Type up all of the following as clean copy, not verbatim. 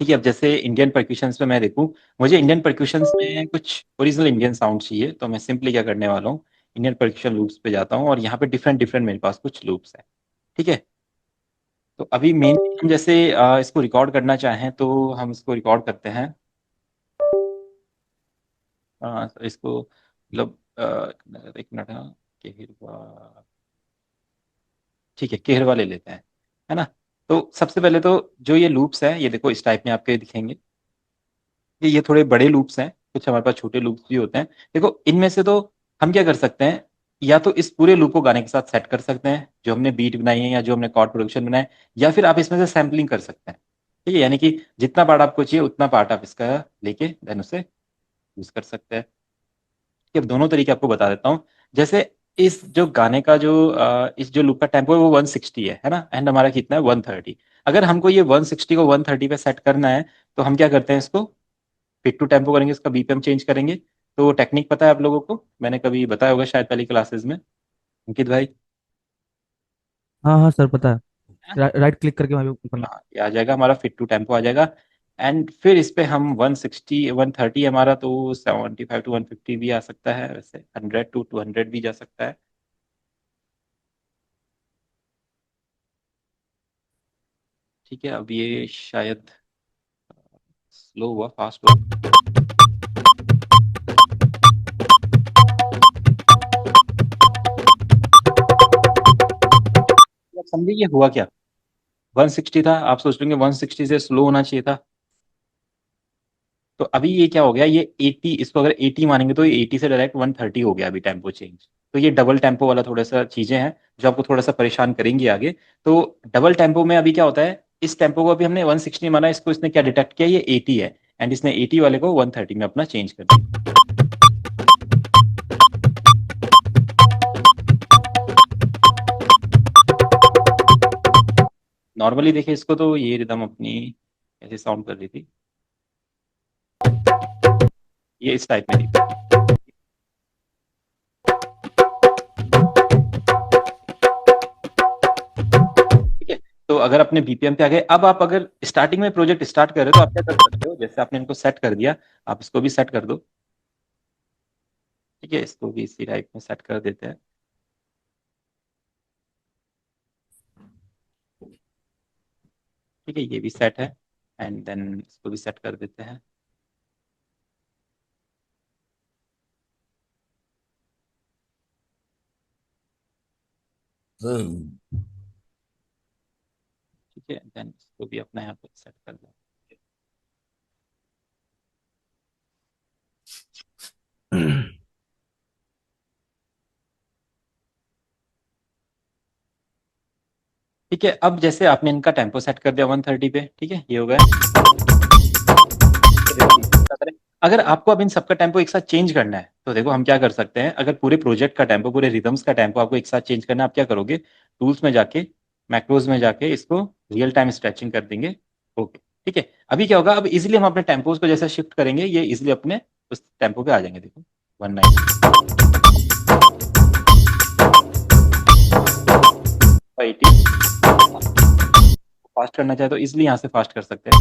ठीक है, अब जैसे इंडियन परक्यूशंस में मैं देखूं, मुझे इंडियन परक्यूशंस में कुछ ओरिजिनल इंडियन साउंड चाहिए, तो मैं सिंपली क्या करने वाला हूँ, इंडियन परक्यूशन लूप्स पे जाता हूँ और यहाँ पे डिफरेंट डिफरेंट मेरे पास कुछ लूप्स है। ठीक है, तो अभी मेनली हम जैसे इसको रिकॉर्ड करना चाहें तो हम इसको रिकॉर्ड करते हैं। तो इसको मतलब एक मिनट, हाँ, केहरवा, ठीक है, केहरवा ले लेते हैं, है ना। तो सबसे पहले तो जो ये लूप्स है, ये देखो इस टाइप में आपके दिखेंगे, ये थोड़े बड़े लूप्स हैं, कुछ हमारे पास छोटे लूप्स भी होते हैं। देखो इनमें से तो हम क्या कर सकते हैं, या तो इस पूरे लूप को गाने के साथ सेट कर सकते हैं जो हमने बीट बनाई है या जो हमने कॉर्ड प्रोडक्शन बनाया है, या फिर आप इसमें से सैम्पलिंग कर सकते हैं। ठीक है, यानी कि जितना पार्ट आपको चाहिए उतना पार्ट आप इसका लेके देन उसे यूज कर सकते हैं। कि अब दोनों तरीके आपको बता देता हूँ। जैसे इस जो गाने का जो इस जो लूप का टेम्पो है वो 160 है ना, एंड हमारा कितना है 130। अगर हमको ये 160 को 130 पे सेट करना है, तो हम क्या करते हैं, इसको फिट टू टेम्पो करेंगे, इसका बीपीएम चेंज करेंगे। तो टेक्निक पता है आप लोगों को, मैंने कभी बताया होगा शायद पहली क्लासेस में, अंकित भाई। हाँ हाँ सर, पता है। है? राइट क्लिक करके वहाँ पे करना। हाँ, ये आ जाएगा हमारा फिट टू टेम्पो आ जाएगा। एंड फिर इस पे हम 160 130 हमारा, तो 75 टू 150 भी आ सकता है, वैसे 100 टू 200 भी जा सकता है। ठीक है, अब ये शायद स्लो हुआ, फास्ट हुआ। आप समझे ये हुआ क्या, 160 था, आप सोच लेंगे 160 से स्लो होना चाहिए था। तो अभी ये क्या हो गया, ये 80, इसको अगर 80 मानेंगे तो ये 80 से डायरेक्ट 130 हो गया अभी टेम्पो चेंज। तो ये डबल टेम्पो वाला थोड़ा सा चीजें हैं जो आपको थोड़ा सा परेशान करेंगी आगे। तो डबल टेम्पो में अभी क्या होता है, इस टेम्पो को अभी हमने 160 माना, इसको इसने क्या डिटेक्ट किया, ये 80 है, एंड इसने 80 वाले को 130 में अपना चेंज कर दिया। नॉर्मली देखिए इसको, तो ये रिदम अपनी ऐसे साउंड कर रही थी, ये इस टाइप में थी। ठीक है, तो अगर अपने बीपीएम पे आ गए, अब आप अगर स्टार्टिंग में प्रोजेक्ट स्टार्ट कर रहे हो तो आप क्या कर सकते हो, जैसे आपने इनको सेट कर दिया, आप इसको भी सेट कर दो। ठीक है, इसको भी इसी टाइप में सेट कर देते हैं। ठीक है, ये भी सेट है, एंड देन इसको भी सेट कर देते हैं। ठीक है, देन इसको भी अपना यहाँ पे सेट कर दें। ठीक है, अब जैसे आपने इनका टेम्पो सेट कर दिया 130 पे, ठीक है, ये हो गया। अगर आपको अब इन सबका टेम्पो एक साथ चेंज करना है, तो देखो हम क्या कर सकते हैं, अगर पूरे प्रोजेक्ट का टेम्पो, पूरे रिदम्स का टेम्पो आपको एक साथ चेंज करना है, आप क्या करोगे, टूल्स में जाके, मैक्रोज में जाके इसको रियल टाइम स्ट्रेचिंग कर देंगे। ओके, ठीक है, अभी क्या होगा, अब इजिली हम अपने टेम्पोज को जैसे शिफ्ट करेंगे, ये इजिली अपने उस टेम्पो पे आ जाएंगे। देखो 190 फास्ट करना चाहे तो इजिली यहाँ से फास्ट कर सकते हैं,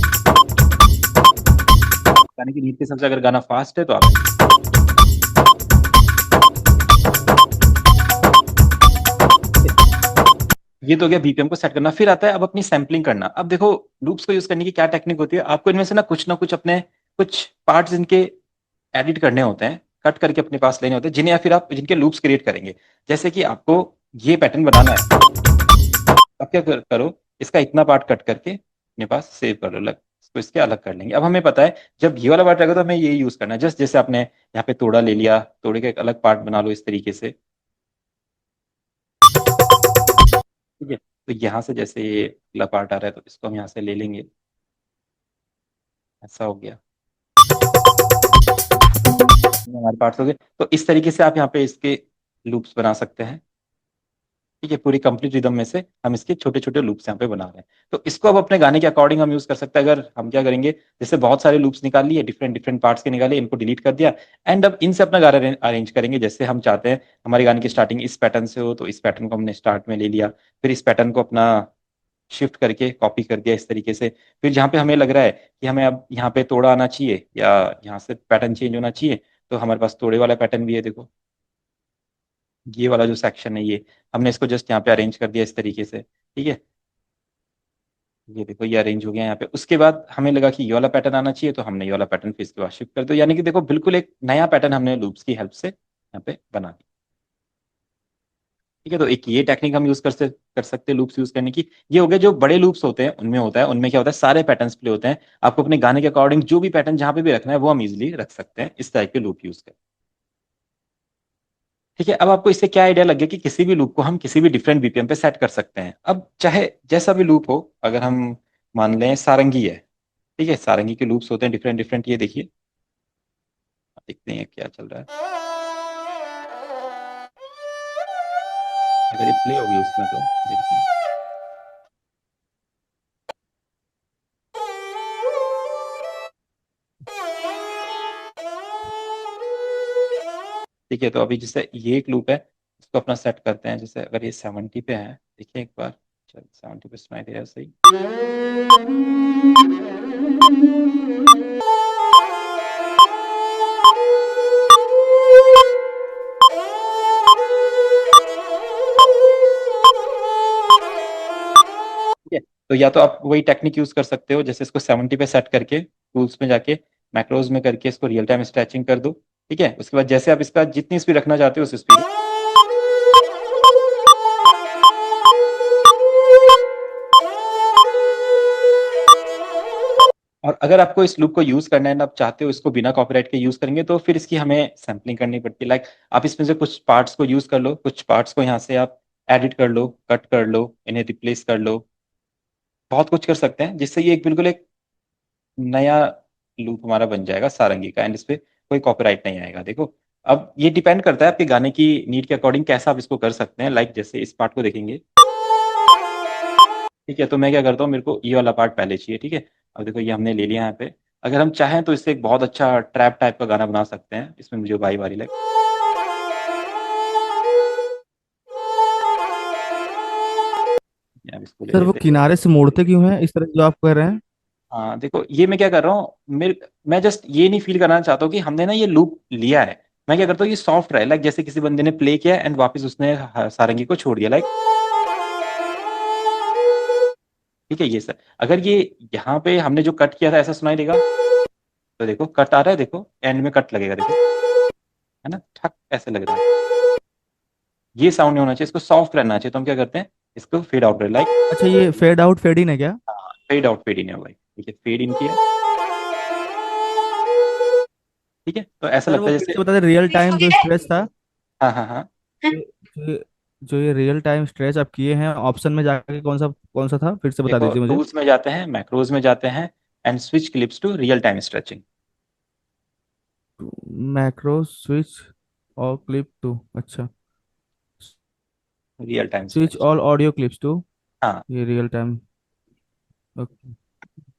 गाने की नीड के हिसाब से, अगर गाना फास्ट है तो आप, ये तो हो गया बीपीएम को सेट करना। फिर आता है अब अपनी सैम्पलिंग करना। अब देखो लूप्स को यूज करने की क्या टेक्निक होती है, आपको इनमें से ना कुछ अपने कुछ पार्ट्स इनके एडिट करने होते हैं, कट करके अपने पास लेने होते हैं, जिन्हें या फिर आप जिनके लूप्स क्रिएट करेंगे। जैसे कि आपको ये पैटर्न बनाना है, अब क्या करो, इसका इतना पार्ट कट करके अपने पास सेव कर लो अलग, इसको इसके अलग कर लेंगे। अब हमें पता है जब ये वाला पार्ट रहेगा तो हमें ये यूज करना है, जस्ट जैसे आपने यहाँ पे तोड़ा ले लिया, तोड़े का एक अलग पार्ट बना लो इस तरीके से। ठीक है, तो यहाँ से जैसे ये अगला पार्ट आ रहा है तो इसको हम यहाँ से ले लेंगे, ऐसा हो गया, ये हमारे पार्ट्स हो गए। तो इस तरीके से आप यहाँ पे इसके लूप्स बना सकते हैं। ठीक है, पूरी कंप्लीट रिदम में से हम इसके छोटे छोटे लूप्स यहाँ पे बना रहे हैं। तो इसको अब अपने गाने के अकॉर्डिंग हम यूज कर सकते हैं। अगर हम क्या करेंगे, जैसे बहुत सारे लूप्स निकाल लिए, डिफरेंट डिफरेंट पार्ट्स के निकाले, इनको डिलीट कर दिया, एंड अब इनसे अपना गाना अरेंज करेंगे। जैसे हम चाहते हैं हमारे गाने की स्टार्टिंग इस पैटर्न से हो, तो इस पैटर्न को हमने स्टार्ट में ले लिया, फिर इस पैटर्न को अपना शिफ्ट करके कॉपी कर दिया इस तरीके से। फिर जहाँ पे हमें लग रहा है कि हमें अब यहाँ पे तोड़ा आना चाहिए या यहाँ से पैटर्न चेंज होना चाहिए, तो हमारे पास तोड़े वाला पैटर्न भी है। देखो ये वाला जो सेक्शन है, ये हमने इसको जस्ट यहाँ पे अरेंज कर दिया इस तरीके से, ठीक है। ये देखो ये अरेंज हो गया यहाँ पे। उसके बाद हमें लगा कि ये वाला पैटर्न आना चाहिए, तो हमने ये वाला पैटर्न फिर इसके बाद शिफ्ट कर दिया। यानी कि देखो बिल्कुल एक नया पैटर्न हमने लूप्स की हेल्प से यहाँ पे बना दिया। ठीक है, तो एक ये टेक्निक हम यूज कर सकते हैं लूप्स यूज करने की। ये हो गया जो बड़े लूप्स होते हैं उनमें होता है, उनमें क्या होता है सारे पैटर्न्स प्ले होते हैं। आपको अपने गाने के अकॉर्डिंग जो भी पैटर्न जहां पे भी रखना है वो हम इजिली रख सकते हैं इस टाइप के लूप यूज कर। ठीक है, अब आपको इससे क्या आइडिया लग गया कि किसी भी लूप को हम किसी भी डिफरेंट बीपीएम पे सेट कर सकते हैं। अब चाहे जैसा भी लूप हो, अगर हम मान लें सारंगी है, ठीक है, सारंगी के लूप्स होते हैं डिफरेंट डिफरेंट। ये देखिए, देखते हैं क्या चल रहा है। अगर ये प्ले होगी उसमें तो देखते हैं। ठीक है, तो अभी जैसे ये एक लूप है, इसको अपना सेट करते हैं। जैसे अगर ये 70 पे है, देखिए एक बार, चल 70 पे सुनाई दे रहा है सही। ठीक है, तो या तो आप वही टेक्निक यूज कर सकते हो, जैसे इसको 70 पे सेट करके टूल्स में जाके मैक्रोज में करके इसको रियल टाइम स्ट्रेचिंग कर दो। ठीक है, उसके बाद जैसे आप इसका जितनी स्पीड रखना चाहते हो उस स्पीड। और अगर आपको इस लूप को यूज करना है ना, आप चाहते हो इसको बिना कॉपीराइट के यूज करेंगे, तो फिर इसकी हमें सैम्पलिंग करनी पड़ती है। लाइक आप इसमें से कुछ पार्ट्स को यूज कर लो, कुछ पार्ट्स को यहाँ से आप एडिट कर लो, कट कर लो, इन्हें रिप्लेस कर लो। बहुत कुछ कर सकते हैं जिससे ये एक बिल्कुल एक नया लूप हमारा बन जाएगा सारंगी का, एंड इस पे कोई कॉपीराइट नहीं आएगा। देखो अब ये डिपेंड करता है आपके गाने की नीड के अकॉर्डिंग कैसा आप इसको कर सकते हैं। लाइक जैसे इस पार्ट को देखेंगे, ठीक है, तो मैं क्या करता हूँ, मेरे को ये वाला पार्ट पहले चाहिए। ठीक है, अब देखो ये हमने ले लिया यहाँ पे। अगर हम चाहें तो इससे एक बहुत अच्छा ट्रैप टाइप का गाना बना सकते हैं, इसमें मुझे बारी बारी लगे। अब इसको ले सर वो लेते हैं। किनारे से मोड़ते क्यों हैं इस तरह जो आप कह रहे हैं? हाँ देखो ये मैं क्या कर रहा हूँ, मैं जस्ट ये नहीं फील कराना चाहता हूँ कि हमने ना ये लूप लिया है। मैं क्या करता हूँ, ये सॉफ्ट रहे, लाइक जैसे किसी बंदे ने प्ले किया एंड वापस उसने सारंगी को छोड़ दिया, लाइक। ठीक है, ये सर अगर ये यहाँ पे हमने जो कट किया था ऐसा सुनाई देगा, तो देखो कट आ रहा है, देखो एंड में कट लगेगा, देखो है ना, ठक ऐसे लग रहा है। ये साउंड नहीं होना चाहिए, इसको सॉफ्ट रहना चाहिए। तो हम क्या करते हैं, इसको फेड आउट लाइक। अच्छा, ये फेड आउट फेड इन है क्या? फेड आउट फेड इन है भाई, ठीक है, फेड इन किया। ठीक है, तो ऐसा सर लगता वो है फिर जैसे। से बता दें, रियल टाइम जो स्ट्रेच था, हाँ हाँ हाँ। ये- जो जो ये रियल टाइम स्ट्रेच आप किए हैं, ऑप्शन में जाके कौन सा था, फिर से बता देखो दीजिए मुझे। टूल्स में जाते हैं, मैक्रोज में जाते हैं, and switch clips to real time stretching. Macro switch और क्लिप टू, अच्छा। Real time switch stretching. All audio clips to, हाँ ये रियल टाइम। ओके।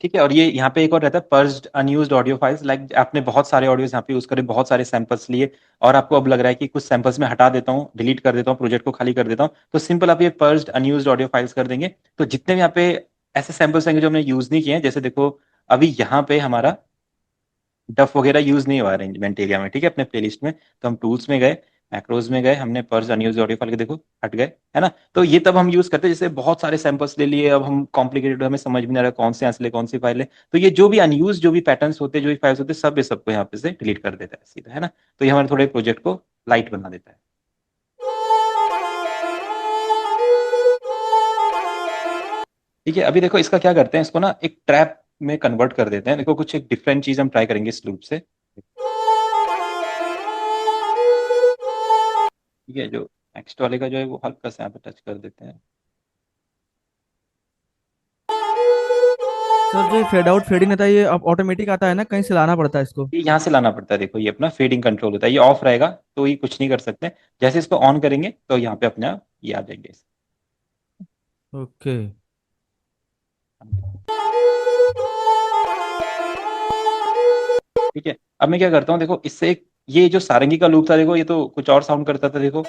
ठीक है, और ये यहाँ पे एक और रहता है पर्ज्ड अनयूज्ड ऑडियो फाइल्स। लाइक आपने बहुत सारे ऑडियोज यहाँ पे यूज करे, बहुत सारे सैंपल्स लिए, और आपको अब लग रहा है कि कुछ सैंपल्स में हटा देता हूँ, डिलीट कर देता हूँ, प्रोजेक्ट को खाली कर देता हूँ, तो सिंपल आप ये पर्ज्ड अनयूज्ड ऑडियो फाइल्स कर देंगे। तो जितने भी यहाँ पे ऐसे सैंपल्स होंगे जो हमने यूज नहीं किए हैं, जैसे देखो अभी यहाँ पे हमारा डफ वगैरह यूज नहीं हुआ अरेंजमेंट एरिया में, ठीक है, अपने प्लेलिस्ट में, तो हम टूल्स में गए, मैक्रोज में गए, हमने पर्स अनयूज ऑडियो फाइल के देखो हट गए, है ना। तो ये तब हम यूज करते हैं जैसे बहुत सारे सैंपल्स ले लिए, अब हम कॉम्प्लिकेटेड, हमें समझ में नहीं आ रहा कौन से यहाँ से ले कौन सी फाइल है, तो ये जो भी अनयूज जो भी पैटर्न्स होते हैं जो भी फाइल्स होते हैं सब ये सबको यहाँ पे से डिलीट कर देता है सीधा, है ना। तो ये हमारे थोड़े प्रोजेक्ट को लाइट बना देता है। ठीक है, अभी देखो इसका क्या करते हैं, इसको ना एक ट्रैप में कन्वर्ट कर देते हैं। देखो कुछ एक डिफरेंट चीज हम ट्राई करेंगे इस लूप से। ठीक है, जो नेक्स्ट वाले का जो है वो हल्का सा यहाँ पे टच कर देते हैं। सर जो ये फेड आउट फेड इन था, ये अब ऑटोमेटिक आता है ना, कहीं से लाना पड़ता है इसको? ये यहाँ से लाना पड़ता है, देखो ये अपना फेडिंग कंट्रोल होता है, ये ऑफ रहेगा तो ये कुछ नहीं कर सकते। जैसे इसको ऑन करेंगे तो यहाँ पे अपने आप ये आ जाएंगे। ओके। ठीक है, अब मैं क्या करता हूँ, देखो इससे एक ये जो सारंगी का लूप था, देखो ये तो कुछ और साउंड करता था, देखो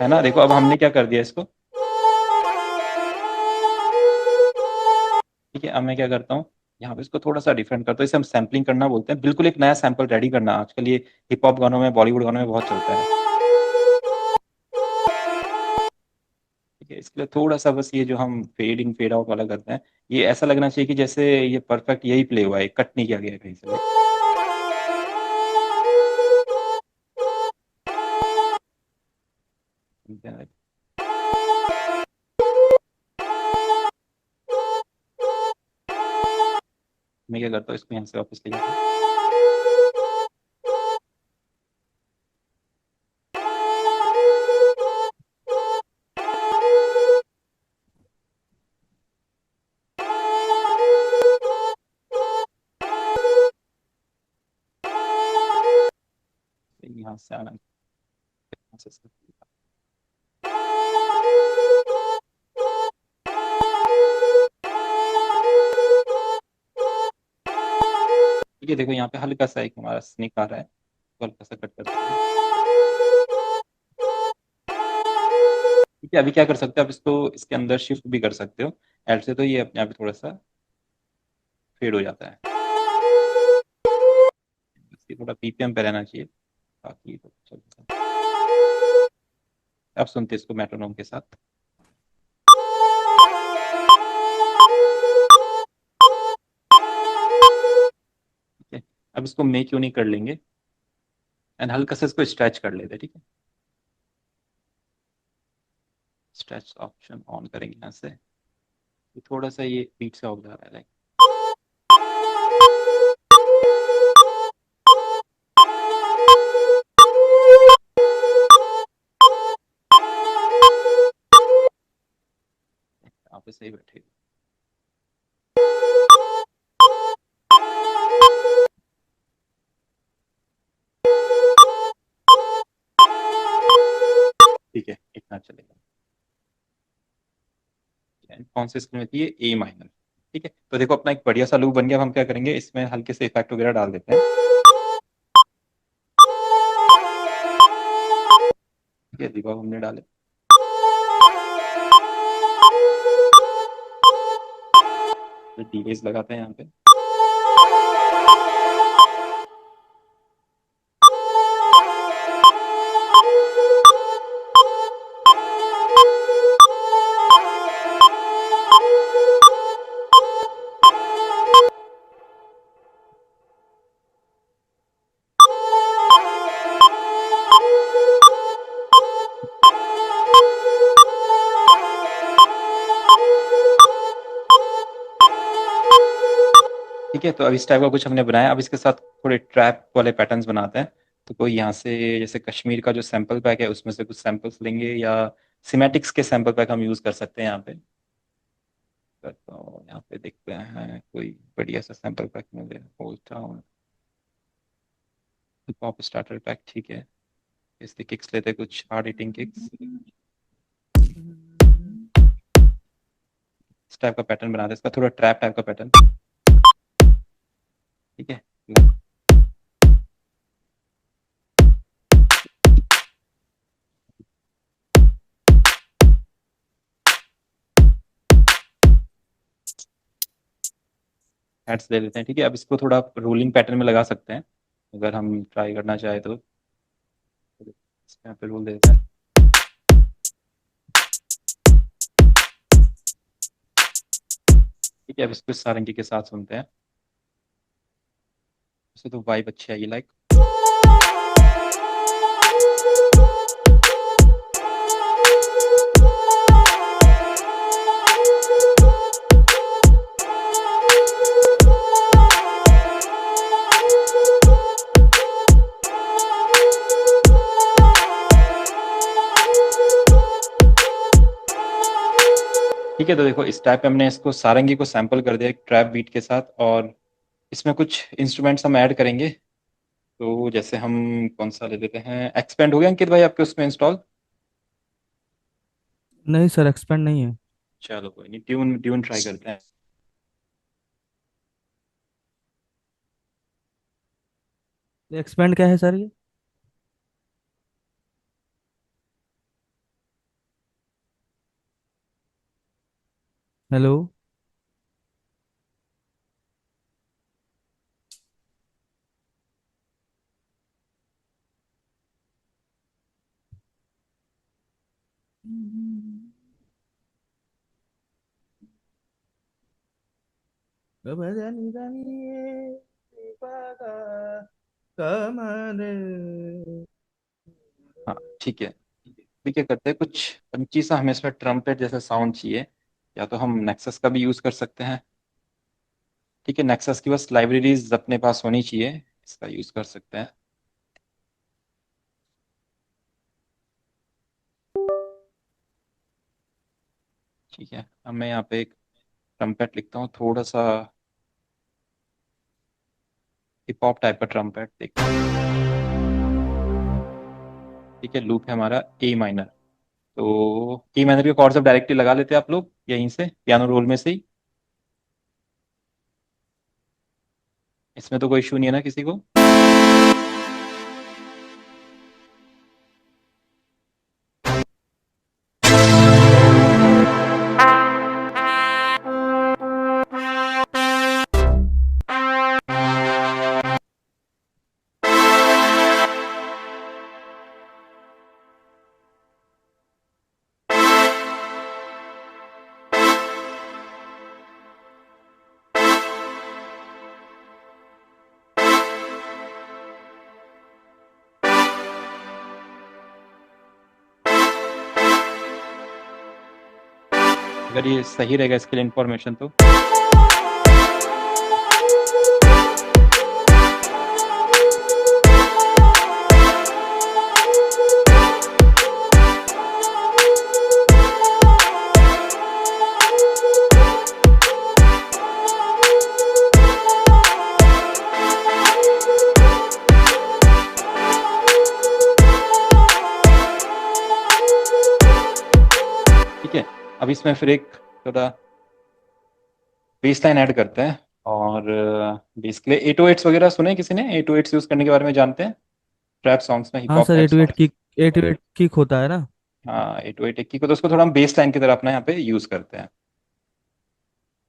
है ना। देखो अब हमने क्या कर दिया इसको, ठीक है, अब मैं क्या करता हूँ, यहाँ पे इसको थोड़ा सा डिफरेंट करता हूँ, इसे हम सैम्पलिंग करना बोलते हैं, बिल्कुल एक नया सैंपल रेडी करना। आजकल ये हिप हॉप गानों में, बॉलीवुड गानों में बहुत चलता है। ठीक है, इसके लिए थोड़ा सा बस ये जो हम फेड इन फेड आउट वाला करते हैं, ये ऐसा लगना चाहिए कि जैसे ये परफेक्ट यही प्ले हुआ है, कट नहीं किया गया है कहीं से भी। मैं क्या करता हूँ, इसको यहाँ से वापस ले जाता हूँ। यहाँ से आना, यहाँ से ठीक है, देखो यहाँ पे हल्का सा एक हमारा स्निक आ रहा है, तो हल्का सा कट करते हैं। ठीक है, अभी क्या कर सकते हो आप, इसको इसके अंदर शिफ्ट भी कर सकते हो ऐड से, तो ये अपने आप ही थोड़ा सा फेड हो जाता है। इसकी थोड़ा पीपीएम पे रहना चाहिए, बाकी तो चलता है। आप सुनते हैं इसको मेट्रोनोम के साथ। ठीक है, अब इसको मेक यूनिक कर लेंगे एंड हल्का सा इसको स्ट्रेच कर लेते हैं। ठीक है, स्ट्रेच ऑप्शन ऑन करेंगे यहाँ से, तो थोड़ा सा ये बीट से हो जा रहा है लाइक। यहाँ पे सही बैठे। ठीक है, इतना चलेगा। And कौन सी स्केल में थी ये, ए माइनर। ठीक है, तो देखो अपना एक बढ़िया सा लूप बन गया। अब हम क्या करेंगे, इसमें हल्के से इफेक्ट वगैरह डाल देते हैं। ठीक है, दीवार हमने डाले, डीलेस लगाते हैं यहाँ पे। ठीक है, तो अब इस टाइप का कुछ हमने बनाया। अब इसके साथ थोड़े ट्रैप वाले पैटर्न्स बनाते हैं। तो कोई यहाँ से जैसे कश्मीर का जो सैंपल पैक है उसमें से कुछ सैंपल्स लेंगे, या सिमेटिक्स के सैंपल पैक हम यूज कर सकते हैं यहाँ पे। तो यहाँ पे देखते हैं कोई बढ़िया सा सैंपल पैक मिले, whole town pop starter pack. ठीक है, इसके किक्स लेते हैं, कुछ हार्ड हिटिंग किक्स। इस टाइप का पैटर्न बनाते हैं, इसका थोड़ा ट्रैप टाइप का पैटर्न। ठीक है, हेड्स ले लेते हैं। ठीक है, अब इसको थोड़ा रोलिंग पैटर्न में लगा सकते हैं अगर हम ट्राई करना चाहे तो। यहाँ पे रोल देते हैं। ठीक है, अब इसको सारंगी के साथ सुनते हैं। वैसे तो वाइब अच्छी आई लाइक। ठीक है, तो देखो इस टाइप पे हमने इसको सारंगी को सैंपल कर दिया एक ट्रैप बीट के साथ, और इसमें कुछ इंस्ट्रूमेंट्स हम ऐड करेंगे। तो जैसे हम कौन सा ले लेते हैं, एक्सपेंड हो गया अंकित भाई आपके उसमें इंस्टॉल? नहीं सर, एक्सपेंड नहीं है। चलो कोई नहीं, ट्यून ट्यून ट्राई करते हैं। एक्सपेंड क्या है सर ये? हेलो। भजनी धनी पागा कमरे। हाँ ठीक है। अभी क्या करते हैं, कुछ पंची सा हमें इसमें ट्रम्पेट जैसा साउंड चाहिए, या तो हम नेक्सस का भी यूज कर सकते हैं। ठीक है, नेक्सस की बस लाइब्रेरीज अपने पास होनी चाहिए, इसका यूज कर सकते हैं। ठीक है, अब मैं यहाँ पे एक ट्रम्पेट लिखता हूँ, थोड़ा सा हिप हॉप टाइप का ट्रम्पेट देखते हैं। ठीक है, लूप है हमारा ए माइनर। तो ए माइनर के कॉर्ड्स अब डायरेक्टली लगा लेते हैं आप लोग यहीं से पियानो रोल में से ही। इसमें तो कोई इशू नहीं है ना किसी को? अगर ये सही रहेगा इसके लिए इन्फॉर्मेशन तो। ठीक है, अब इसमें फिर एक थोड़ा बेस लाइन ऐड करते हैं। और बेस के लिए 808s वगैरह सुने किसी ने? 808s यूज करने के बारे में जानते हैं ट्रैप सॉन्ग्स में, हिप हाँ hop sir, type 8 8 songs? Kick, 8 8 kick होता है ना। हाँ 808 एक की को, तो उसको थोड़ा हम बेस लाइन की तरह अपना यहाँ पे यूज करते हैं।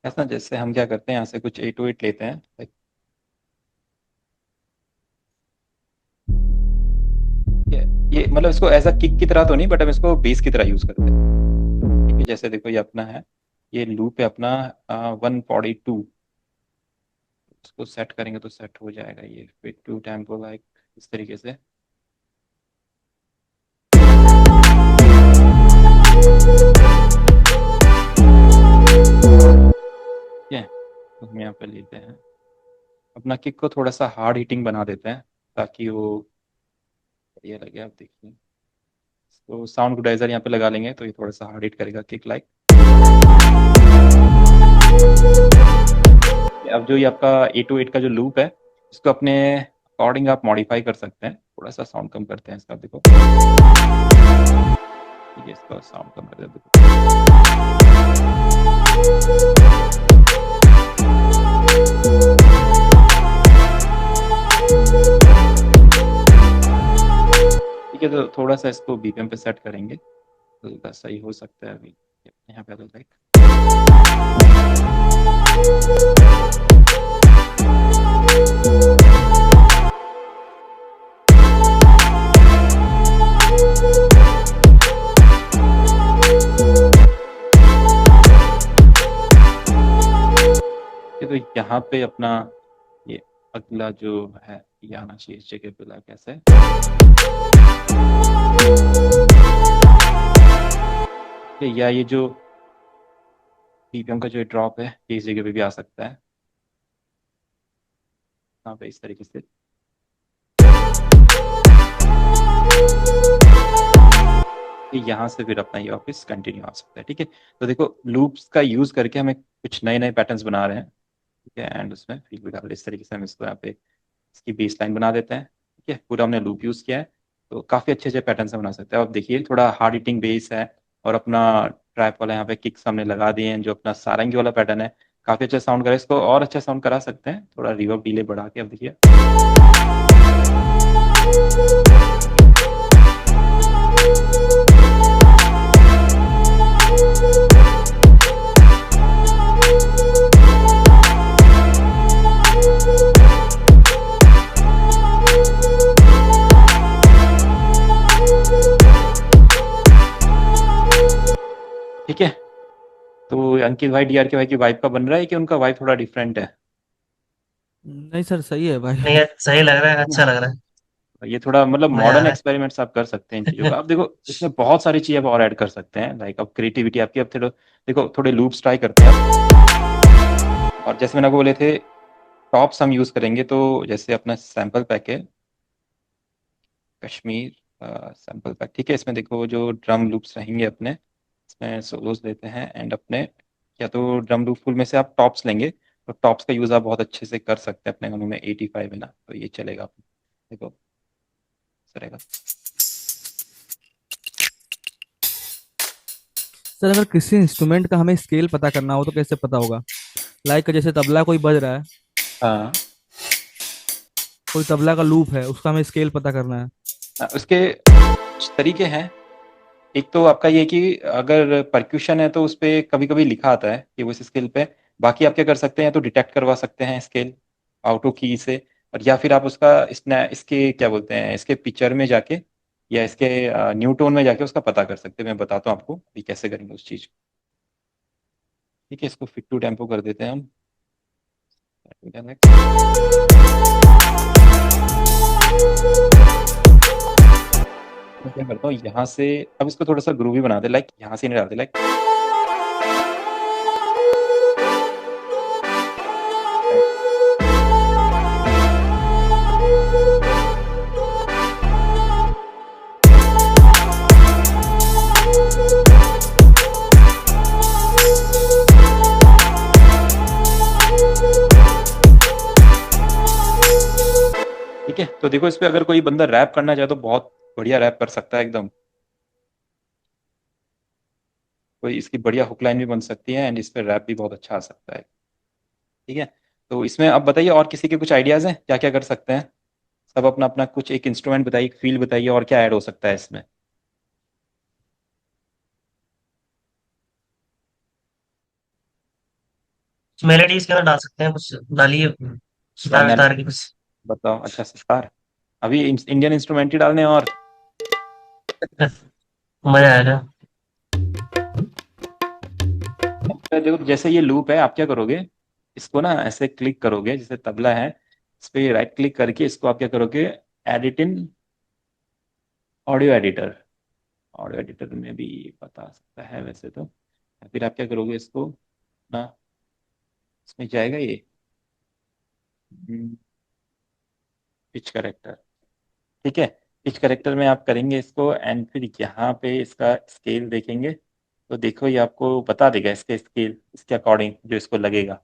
ऐसा जैसे हम क्या करते हैं, यहाँ से कुछ 808 लेते हैं। ये ये मतलब इसको एज अ किक की तरह तो नहीं, बट हम इसको बेस की तरह यूज करते हैं। ठीक है, जैसे देखो ये अपना है, ये लूप है अपना 142। इसको सेट करेंगे तो सेट हो जाएगा ये फिट टू टेम्पो लाइक इस तरीके से। ठीक है, तो हम यहाँ पे लेते हैं अपना किक को थोड़ा सा हार्ड हिटिंग बना देते हैं, ताकि वो बढ़िया लगे। आप देखिए, तो साउंड गुडाइजर यहाँ पे लगा लेंगे तो ये थोड़ा सा हार्ड हिट करेगा किक लाइक। अब जो ये आपका 808 का जो लूप है, इसको अपने अकॉर्डिंग आप मॉडिफाई कर सकते हैं। थोड़ा सा साउंड कम करते हैं इसका, देखो। ठीक है, इसका साउंड कम कर देते हैं। ठीक है, तो थोड़ा सा इसको बीपीएम पे सेट करेंगे तो थोड़ा सही हो सकता है। अभी यहाँ पे लाइक तो यहाँ पे अपना ये अगला जो है ये आना चाहिए इस जगह पे, लाइक कैसे। या ये जो बीपीएम का जो ड्रॉप है ये इस जगह पे भी आ सकता है, यहाँ पे इस तरीके से। यहाँ से फिर अपना ये वापस कंटिन्यू आ सकता है। ठीक है, तो देखो लूप्स का यूज करके हमें कुछ नए नए पैटर्न्स बना रहे हैं। ठीक है, एंड उसमें फील भी डाल रहे हैं। इस तरीके से हम इसको यहाँ पे इसकी बेस लाइन बना देते हैं। ठीक है, पूरा हमने लूप यूज किया है, तो काफी अच्छे अच्छे पैटर्न से बना सकते हैं। अब देखिए थोड़ा हार्ड हिटिंग बेस है, और अपना ट्रैप वाला यहाँ पे किक्स हमने लगा दिए हैं, जो अपना सारंगी वाला पैटर्न है। काफी अच्छा साउंड करा, इसको और अच्छा साउंड करा सकते हैं, थोड़ा रिवर्ब डिले बढ़ा के। अब देखिए, ठीक है। तो अंकित भाई DRK भाई की वाइब का बन रहा है कि उनका वाइब थोड़ा डिफरेंट है? नहीं सर, सही है भाई। नहीं, सही लग रहा है, अच्छा लग रहा है। ये थोड़ा मतलब मजा आ मॉडर्न रहा एक्सपेरिमेंट्स आप कर सकते हैं इन चीज़ों है। का। आप देखो इसमें बहुत सारी चीज़ें आप और ऐड कर सकते हैं, लाइक अब क्रिएटिविटी आपकी, अब थोड़ा देखो थोड़े लूप्स ट्राई करते हैं आप। और जैसे मैंने आपको बोले थे टॉप्स हम यूज़ करेंगे, तो जैसे अपना सैम्पल पैक है कश्मीर सैम्पल पैक, ठीक है। इसमें देखो जो ड्रम लूप्स रहेंगे अपने, इसमें सोलोज लेते हैं एंड अपने, या तो ड्रम लूप फुल में से आप टॉप्स लेंगे, तो टॉप्स का यूज़ आप बहुत अच्छे से कर सकते हैं अपने गानों में। 85 है ना, तो ये चलेगा। देखो चलेगा। सर अगर किसी इंस्ट्रूमेंट का हमें स्केल पता करना हो तो कैसे पता होगा? लाइक जैसे तबला कोई बज रहा है, हाँ कोई तबला का लूप है, उसका हमें स्केल पता करना है। उसके कुछ तरीके हैं। एक तो आपका ये कि अगर परक्यूशन है तो उस पे कभी कभी लिखा आता है कि वो इस स्केल पे। बाकी आप क्या कर सकते हैं, तो डिटेक्ट करवा सकते हैं स्केल ऑटो की से, और या फिर आप उसका इसके क्या बोलते हैं, इसके पिक्चर में जाके या इसके न्यू टोन में जाके उसका पता कर सकते हैं। मैं बताता हूँ आपको कि कैसे करेंगे उस चीज को। ठीक है, इसको फिट टू टेम्पो कर देते हैं हम। मैं क्या करता हूँ यहाँ से, अब इसको थोड़ा सा ग्रूवी बना दे, लाइक यहाँ से नहीं डालते, लाइक ठीक है। तो देखो इस पे अगर कोई बंदा रैप करना चाहे तो बहुत बढ़िया रैप कर सकता है एकदम। कोई इसकी बढ़िया हुक लाइन भी बन सकती है एंड इस पे रैप भी बहुत अच्छा आ सकता है। ठीक है। तो इसमें अब बताइए और किसी के कुछ आइडियाज हैं क्या क्या कर सकते हैं? सब अपना अपना कुछ एक इंस्ट्रूमेंट बताइए, एक फील बताइए, और क्या ऐड हो सकता है इसमें? मेलेडीज के अंदर डाल सकते हैं कुछ, डालिए हाँ सितार मैं वितार की कुछ। बताओ, अच्छा सितार। अभी इंडियन इंस्ट्रूमेंट ही डालने हैं और मजा आएगा। देखो जैसे ये लूप है, आप क्या करोगे, इसको ना ऐसे क्लिक करोगे, जैसे तबला है इस पे राइट क्लिक करके इसको आप क्या करोगे, एडिट इन ऑडियो एडिटर। ऑडियो एडिटर में भी बता सकता है वैसे तो। या फिर आप क्या करोगे इसको ना, इसमें जाएगा ये पिच करेक्टर। ठीक है, पिच करेक्टर में आप करेंगे इसको एंड फिर यहाँ पे इसका स्केल देखेंगे, तो देखो ये आपको बता देगा इसके स्केल, इसके अकॉर्डिंग जो इसको लगेगा,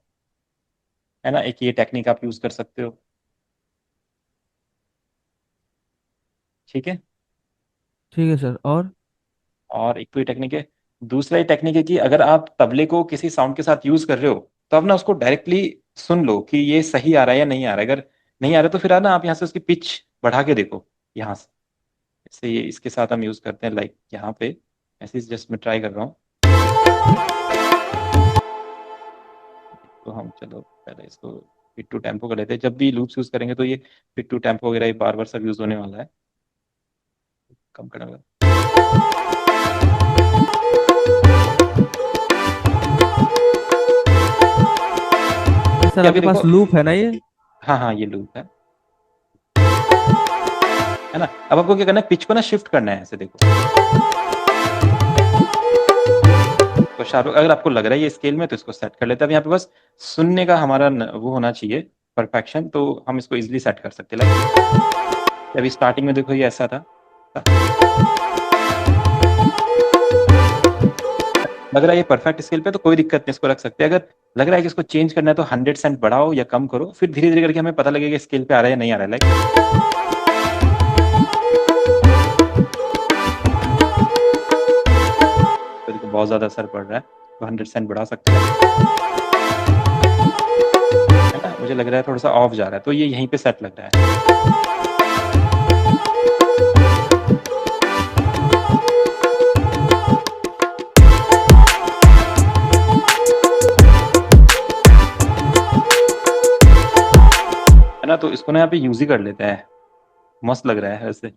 है ना। एक ये टेक्निक आप यूज कर सकते हो। ठीक है। ठीक है सर, और? और एक तो ये टेक्निक है। दूसरा ये टेक्निक है कि अगर आप तबले को किसी साउंड के साथ यूज कर रहे हो, तो आप ना उसको डायरेक्टली सुन लो कि ये सही आ रहा है या नहीं आ रहा है। अगर नहीं आ रहा तो फिर ना आप यहाँ से उसकी पिच बढ़ा के देखो यहाँ से। जैसे ये इसके साथ हम यूज करते हैं, लाइक यहाँ पे ऐसे जस्ट मैं ट्राई कर रहा हूँ। तो हम चलो पहले इसको फिट टू टेम्पो कर लेते हैं। जब भी लूप्स यूज करेंगे तो ये फिट टू टेम्पो वगैरह ये बार बार सब यूज होने वाला है। कम करना होगा। ये सर ये अभी आपके देखो, पास लूप है ना ये? हाँ हाँ ये लूप है ना। अब आपको क्या करना है, पिच को ना शिफ्ट करना है, ऐसे देखो। तो शाहरुख अगर आपको लग रहा है ये स्केल में, तो इसको सेट कर लेते हैं। अब यहाँ पे बस सुनने का हमारा वो होना चाहिए परफेक्शन, तो हम इसको इजीली सेट कर सकते हैं। लाइक अभी स्टार्टिंग में देखो ये ऐसा था, लग रहा है ये परफेक्ट स्केल पे, तो कोई दिक्कत नहीं, इसको रख सकते हैं। अगर लग रहा है कि इसको चेंज करना है तो 100 सेंट बढ़ाओ या कम करो, फिर धीरे धीरे करके हमें पता लगेगा स्केल पे आ रहा है या नहीं आ रहा है। लाइक तो देखो बहुत ज्यादा असर पड़ रहा है, तो 100 सेंट बढ़ा सकते हैं, है ना। मुझे लग रहा है थोड़ा सा ऑफ जा रहा है, तो ये यहीं पे सेट लग रहा है ना। तो इसको ना यहाँ पे यूज ही कर लेते हैं, मस्त लग रहा है वैसे।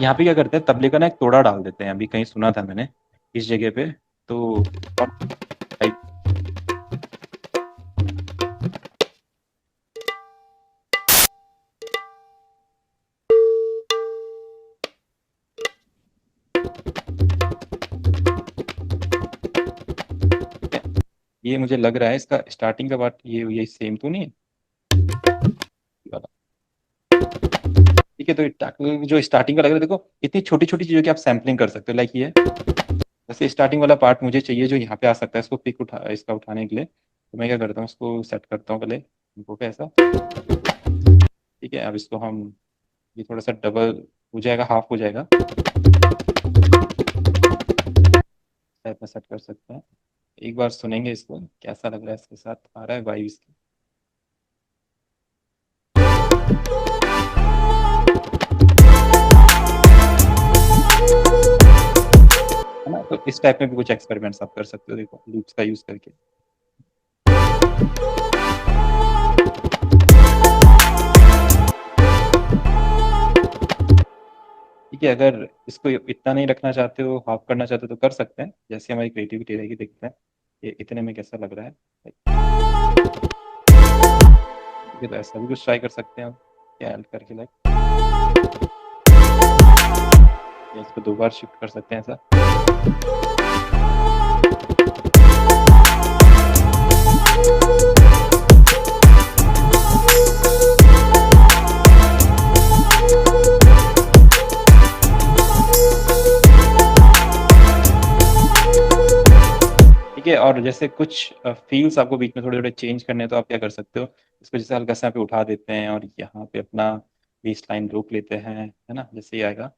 यहाँ पे क्या करते हैं, तबले का ना एक तोड़ा डाल देते हैं, अभी कहीं सुना था मैंने इस जगह पे। तो और ये मुझे लग रहा है इसका स्टार्टिंग का पार्ट ये सेम तो नहीं है ये वाला। ठीक है, तो जो स्टार्टिंग का लग रहा है, देखो इतनी छोटी छोटी चीजों की आप सैम्पलिंग कर सकते हो, लाइक ये जैसे स्टार्टिंग वाला पार्ट मुझे चाहिए जो यहाँ पे आ सकता है, इसको पिक इसका उठाने के लिए। तो मैं क्या करता हूँ, इसको सेट करता हूँ पहले इनको पे ऐसा। ठीक है, अब इसको हम ये थोड़ा सा डबल हो जाएगा, हाफ हो जाएगा, टाइप में सेट कर सकते हैं। एक बार सुनेंगे इसको कैसा लग रहा है, इसके साथ आ रहा है वाइब इसकी। है ना, तो इस टाइप में भी कुछ एक्सपेरिमेंट्स आप कर सकते हो, देखो लूप्स का यूज करके। ठीक है, अगर इसको इतना नहीं रखना चाहते हो, हाफ करना चाहते हो तो कर सकते हैं, जैसे हमारी क्रिएटिविटी रहेगी। देखते हैं ये इतने में कैसा लग रहा है। ठीक है, तो ऐसा भी कुछ ट्राई कर सकते हैं हम, क्या ऐड करके लाइक इसको 2 बार शिफ्ट कर सकते हैं ऐसा। ठीक है, और जैसे कुछ फील्स आपको बीच में थोड़े थोड़े चेंज करने हैं, तो आप क्या कर सकते हो, इसको जैसे हल्का सा यहाँ पे उठा देते हैं और यहाँ पे अपना बेस लाइन रोक लेते हैं, है ना, जैसे ये आएगा।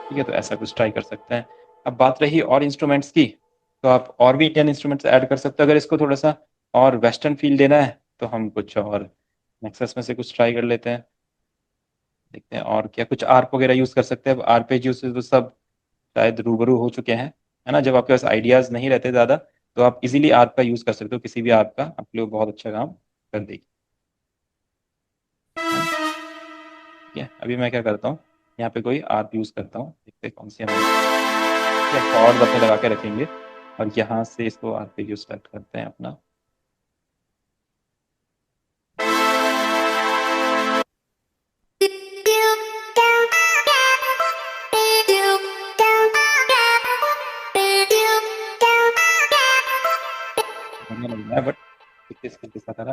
ठीक है, तो ऐसा कुछ ट्राई कर सकते हैं। अब बात रही और इंस्ट्रूमेंट्स की, तो आप और भी इंडियन इंस्ट्रूमेंट्स ऐड कर सकते हो। अगर इसको थोड़ा सा और वेस्टर्न फील देना है तो हम कुछ और नेक्सस में से कुछ ट्राई कर लेते हैं, देखते हैं और क्या कुछ आर्प वगैरह यूज कर सकते हैं। अब आर्पेजियो से तो सब शायद रूबरू हो चुके हैं, है ना, जब आपके पास आइडियाज नहीं रहते ज़्यादा तो आप इजीली आर्प का यूज कर सकते हो, किसी भी आर्प का आपके लिए बहुत अच्छा काम कर देगी। ठीक है, अभी मैं क्या करता हूँ, यहाँ पे कोई आर्प यूज करता हूँ, देखते हैं कौन सी हमें कॉर्ड अपने लगा के रखेंगे और यहाँ से इसको आर्पेजियो स्टार्ट करते हैं अपना। बढ़िया लग रहा है, बट किस का तरह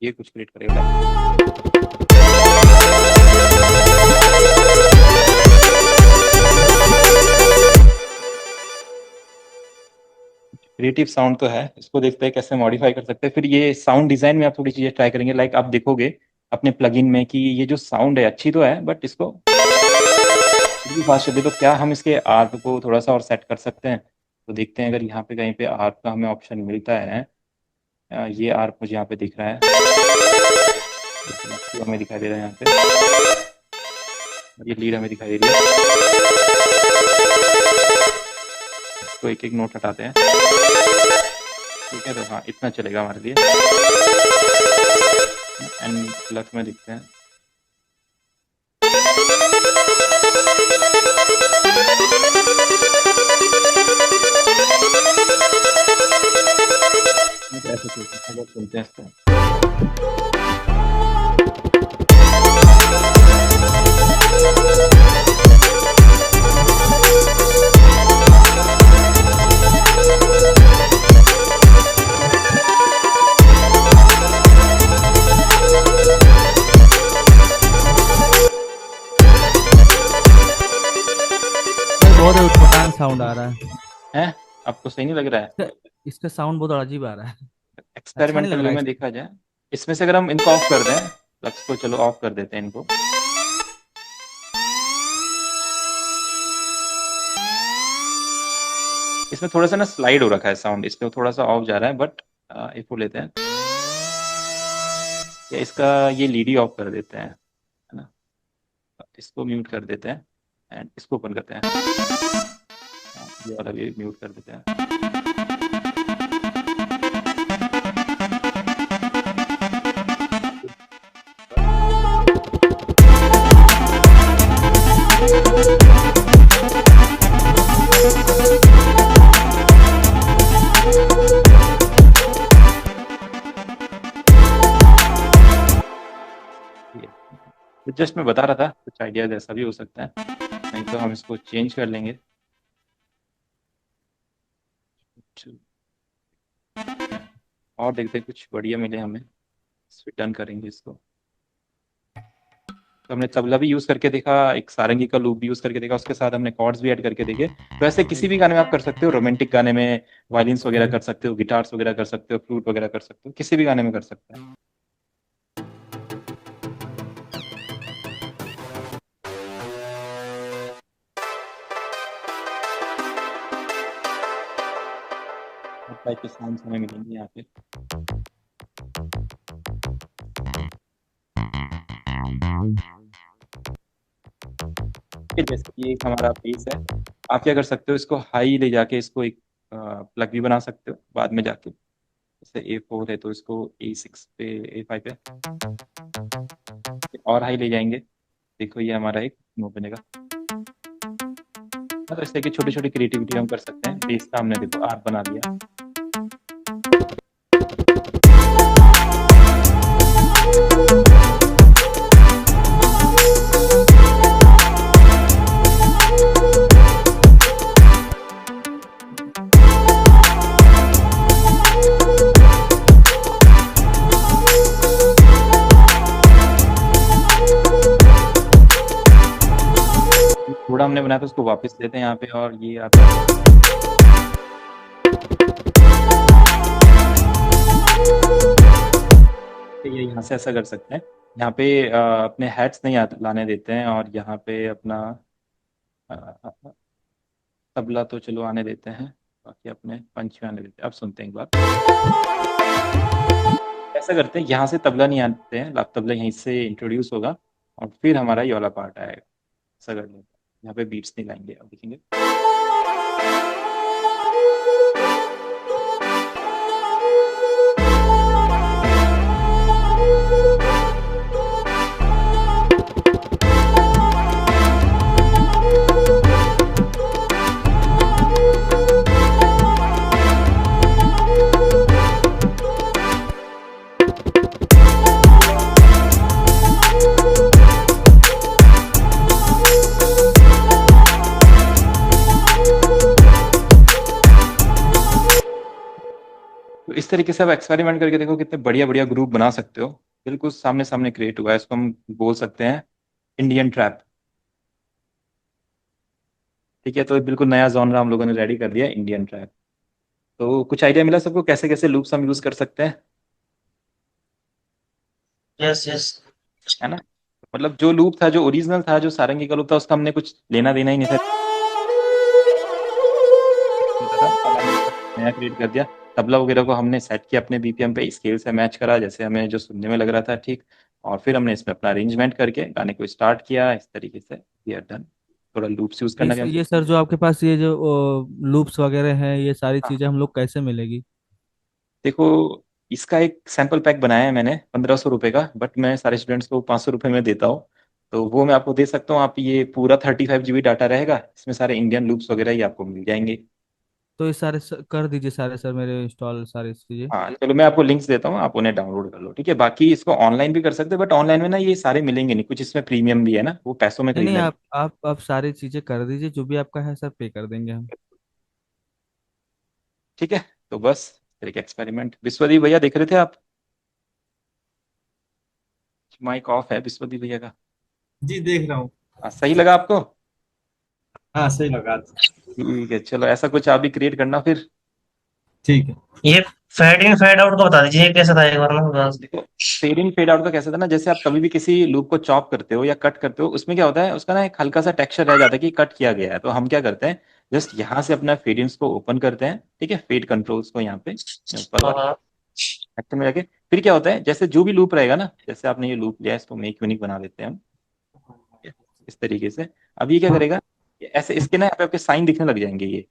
ये कुछ क्रिएट करेगा। क्रिएटिव साउंड तो है, इसको देखते हैं कैसे मॉडिफाई कर सकते हैं। फिर ये साउंड डिजाइन में आप थोड़ी चीजें ट्राई करेंगे, लाइक आप देखोगे अपने प्लगइन में कि ये जो साउंड है अच्छी तो है, बट इसको फास्ट चलती, तो क्या हम इसके आर्प को थोड़ा सा और सेट कर सकते हैं। तो देखते हैं अगर यहाँ पे कहीं पे आर्प का हमें ऑप्शन मिलता है। ये आर्प मुझे यहाँ पे दिख रहा है, हमें दिखाई दे रहा है यहाँ पे, ये लीड हमें दिखाई दे रही है। इसको एक एक नोट हटाते हैं। ठीक है, तो हाँ इतना चलेगा हमारे लिए। एंड प्लग में दिखते हैं, ऐसे सुनते हैं इसको। साउंड आ रहा है। है, आपको सही नहीं लग रहा है? इसका इसका साउंड बहुत अजीब आ रहा है। अच्छा नहीं लग एक्सपेरिमेंटल रहा वे है में इसका। देखा जाए, इसमें से अगर हम इनको ऑफ कर दें, प्लग्स को चलो ऑफ कर देते हैं इनको। इसमें थोड़ा सा ना स्लाइड हो रखा है साउंड, इसलिए थोड़ा सा ऑफ जा रहा है, बट इफो लेते हैं या इसका ये लीड ही ऑफ कर देते हैं, है ना। इसको म्यूट कर देते हैं एंड इसको ओपन करते हैं। ये वाला भी म्यूट कर देते हैं। तो जस्ट मैं बता रहा था, कुछ आइडियाज ऐसा भी हो सकता है, नहीं तो हम इसको चेंज कर लेंगे। और देखते हैं कुछ बढ़िया मिले हमें, डन करेंगे इसको। तो हमने तबला भी यूज करके देखा, एक सारंगी का लूप भी यूज करके देखा, उसके साथ हमने कॉर्ड्स भी ऐड करके देखे। तो ऐसे किसी भी गाने में आप कर सकते हो, रोमांटिक गाने में वायलिन्स वगैरह कर सकते हो, गिटार्स वगैरह कर सकते हो, फ्लूट वगैरह कर सकते हो, किसी भी गाने में कर सकते हैं। हर टाइप के साउंड्स हमें मिलेंगे यहाँ पे। फिर जैसे कि एक हमारा बेस है, आप क्या कर सकते हो, इसको हाई ले जाके इसको एक प्लग भी बना सकते हो बाद में जाके। जैसे A4 है तो इसको A6 पे, A5 पे और हाई ले जाएंगे। देखो ये हमारा एक नो बनेगा। मतलब इस तरह की छोटी छोटी क्रिएटिविटी हम कर सकते हैं। बेस का हमने देखो आर्ट बना लिया। थोड़ा हमने बनाया था उसको वापस लेते हैं यहाँ पे, और ये आता है। ये यहाँ से ऐसा कर सकते हैं, यहाँ पे अपने हेड्स नहीं लाने देते हैं, और यहाँ पे अपना अ, तबला तो चलो आने देते हैं, बाकी अपने पंच में आने देते हैं। अब सुनते हैं एक बार। ऐसा करते हैं, यहाँ से तबला नहीं आते हैं, तबला यहीं से इंट्रोड्यूस होगा और फिर हमारा ये वाला पार्ट आएगा। ऐसा कर लेते हैं, यहाँ पे बीट्स नहीं लाएंगे, अब देखेंगे। तो इस तरीके से आप एक्सपेरिमेंट करके देखो, कितने बढ़िया बढ़िया ग्रुप बना सकते हो। बिल्कुल सामने सामने क्रिएट हुआ है, इसको हम बोल सकते हैं इंडियन ट्रैप। ठीक है, तो बिल्कुल नया जॉनरा हम लोगों ने रेडी कर दिया, इंडियन ट्रैप। तो कुछ आइडिया मिला सबको कैसे कैसे लूप्स हम यूज कर सकते हैं, यस यस। है ना। मतलब जो लूप था, जो ओरिजिनल था, जो सारंगी का लूप था, उसका हमने कुछ लेना देना ही नहीं था। होता था, अब हमने कुछ नया क्रिएट कर दिया। तबला वगैरह को हमने सेट किया अपने बीपीएम पे, स्केल से मैच करा जैसे हमें जो सुनने में लग रहा था ठीक, और फिर हमने इसमें अपना अरेंजमेंट करके गाने को स्टार्ट किया। इस तरीके से वी आर डन। थोड़ा लूप्स यूज करना भी हम ये सीख गए। सर जो आपके पास ये जो लूप्स वगैरह हैं, ये सारी हाँ, चीजें हम लोग कैसे मिलेगी? देखो इसका एक सैंपल पैक बनाया है मैंने 1500 रुपये का, बट मैं सारे स्टूडेंट्स को 500 रुपये में देता हूँ। तो वो मैं आपको दे सकता हूँ। आप ये पूरा 35 GB डाटा रहेगा, इसमें सारे इंडियन लूप्स वगैरह ही आपको मिल जाएंगे। तो ये सारे कर दीजिए सारे सर, मेरे इंस्टॉल सारी चीजें। हाँ चलो, मैं आपको लिंक्स देता हूँ, आप उन्हें डाउनलोड कर लो। ठीक है, बाकी इसको ऑनलाइन भी कर सकते हैं, बट ऑनलाइन में ना ये सारे मिलेंगे नहीं, कुछ इसमें प्रीमियम भी है ना, वो पैसों में नहीं नहीं, खरीदने आप सारी चीजें कर दीजिए, जो भी आपका है सर पे कर देंगे हम। ठीक है, तो बस एक एक्सपेरिमेंट। विश्वदीप भैया देख रहे थे आप? माइक ऑफ है विश्वदीप भैया का। जी देख रहा हूँ। हाँ, सही लगा आपको? हाँ सही लगा। ठीक है, चलो ऐसा कुछ आप भी क्रिएट करना फिर। ठीक है। ये फेड इन फेड आउट का बता दीजिए, ये कैसा था एक बार ना बस। देखो, फेड इन फेड आउट का कैसा था ना, जैसे आप कभी भी किसी लूप को चॉप करते हो या कट करते हो, उसमें क्या होता है, उसका ना एक हल्का सा टेक्सचर रह जाता है कि कट किया गया है। तो हम क्या करते हैं, जस्ट यहाँ से अपना फेड इन्स को ओपन करते हैं, ठीक है, फेड कंट्रोल्स को यहाँ पे ऊपर हाँ वाले हाँ। सेक्शन में जाके, फिर क्या होता है, जैसे जो भी लूप रहेगा ना, जैसे आपने ये लूप लिया है, इसको मेक यूनिक बना देते हैं हम, ठीक है, इस तरीके से। अब ये क्या करेगा, ये ऐसे इसके ना यहाँ पे आपके साइन दिखने लग जाएंगे ये,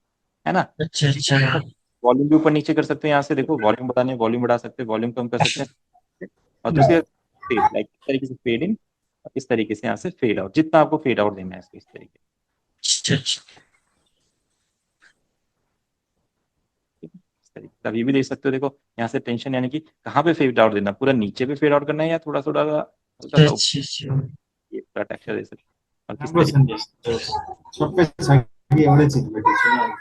है ना। अच्छा अच्छा। वॉल्यूम भी ऊपर नीचे कर सकते हैं, यहाँ से देखो वॉल्यूम बढ़ाने वॉल्यूम बढ़ा सकते हैं, वॉल्यूम कम कर सकते हैं। और दूसरी फेड, लाइक इस तरीके से फेड इन, इस तरीके से यहाँ से फेड आउट, जितना आपको फेड आउट देना है इसको, इस तरीके अच्छा अच्छा। से, ठीक है? इस तरीके से आप ये भी देख सकते हो, देखो यहाँ से टेंशन, यानी कि कहाँ पे फेड आउट देना, पूरा नीचे पे फेड आउट करना है या थोड़ा थोड़ा हल्का सा ऊपर, अच्छा अच्छा। ये पूरा टेक्सचर दे सकते हैं और किस हमको तरीके, संदेश सबके एवढेच इन्व्हिटेशन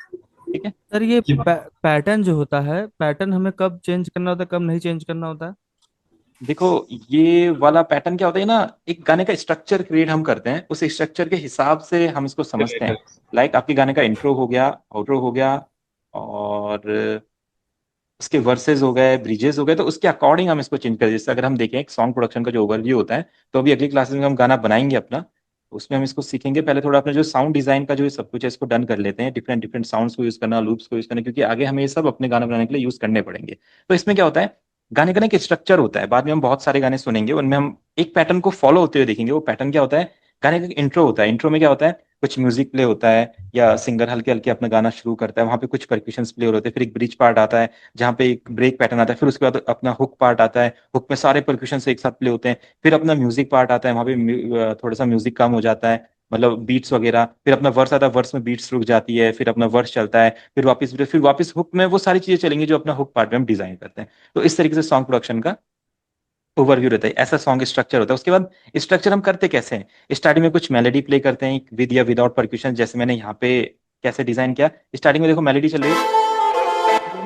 ठीक है। सर ये की पैटर्न जो होता है, पैटर्न हमें कब चेंज करना होता है, कब नहीं चेंज करना होता है? देखो, ये वाला पैटर्न क्या होता है ना, एक गाने का स्ट्रक्चर क्रिएट हम करते हैं, उस स्ट्रक्चर के हिसाब से हम इसको समझते हैं। लाइक आपके गाने का इंट्रो हो गया, आउट्रो हो गया, और उसके वर्सेस हो गए, ब्रिजेस हो गए, तो उसके अकॉर्डिंग हम इसको चेंज करें। जैसे अगर हम देखें एक सॉन्ग प्रोडक्शन का जो ओवरव्यू होता है, तो अभी अगली क्लासेस में हम गाना बनाएंगे अपना, उसमें हम इसको सीखेंगे। पहले थोड़ा अपने जो साउंड डिजाइन का जो सब कुछ है, इसको डन कर लेते हैं, डिफरेंट डिफरेंट साउंड्स को यूज करना, लूप्स को यूज करना, क्योंकि आगे हमें ये सब अपने गाना बनाने के लिए यूज करने पड़ेंगे। तो इसमें क्या होता है, गाने का ना एक स्ट्रक्चर होता है, बाद में हम बहुत सारे गाने सुनेंगे, उनमें हम एक पैटर्न को फॉलो होते हुए देखेंगे। वो पैटर्न क्या होता है, गाने का इंट्रो होता है, इंट्रो में क्या होता है, कुछ म्यूजिक प्ले होता है, या सिंगर हल्के हल्के अपना गाना शुरू करता है, वहां पे कुछ परक्यूशंस प्ले हो रहे होते हैं, फिर एक ब्रिज पार्ट आता है जहाँ पे एक ब्रेक पैटर्न आता है, फिर उसके बाद अपना हुक पार्ट आता है, हुक में सारे परक्यूशन एक साथ प्ले होते हैं, फिर अपना म्यूजिक पार्ट आता है, वहां पे थोड़ा सा म्यूजिक कम हो जाता है, मतलब बीट्स वगैरह, फिर अपना वर्स आता है, वर्स में बीट्स रुक जाती है, फिर अपना वर्स चलता है, फिर वापस हुक में वो सारी चीजें चलेंगी जो अपना हुक पार्ट में हम डिजाइन करते हैं। तो इस तरीके से सॉन्ग प्रोडक्शन का ओवरव्यू रहता है, ऐसा सॉन्ग स्ट्रक्चर होता है। उसके बाद स्ट्रक्चर हम करते कैसे हैं, स्टार्टिंग में कुछ मेलोडी प्ले करते हैं विद या विदाउट परक्यूशन, जैसे मैंने यहाँ पे कैसे डिजाइन किया। स्टार्टिंग में देखो मेलोडी चल रही है,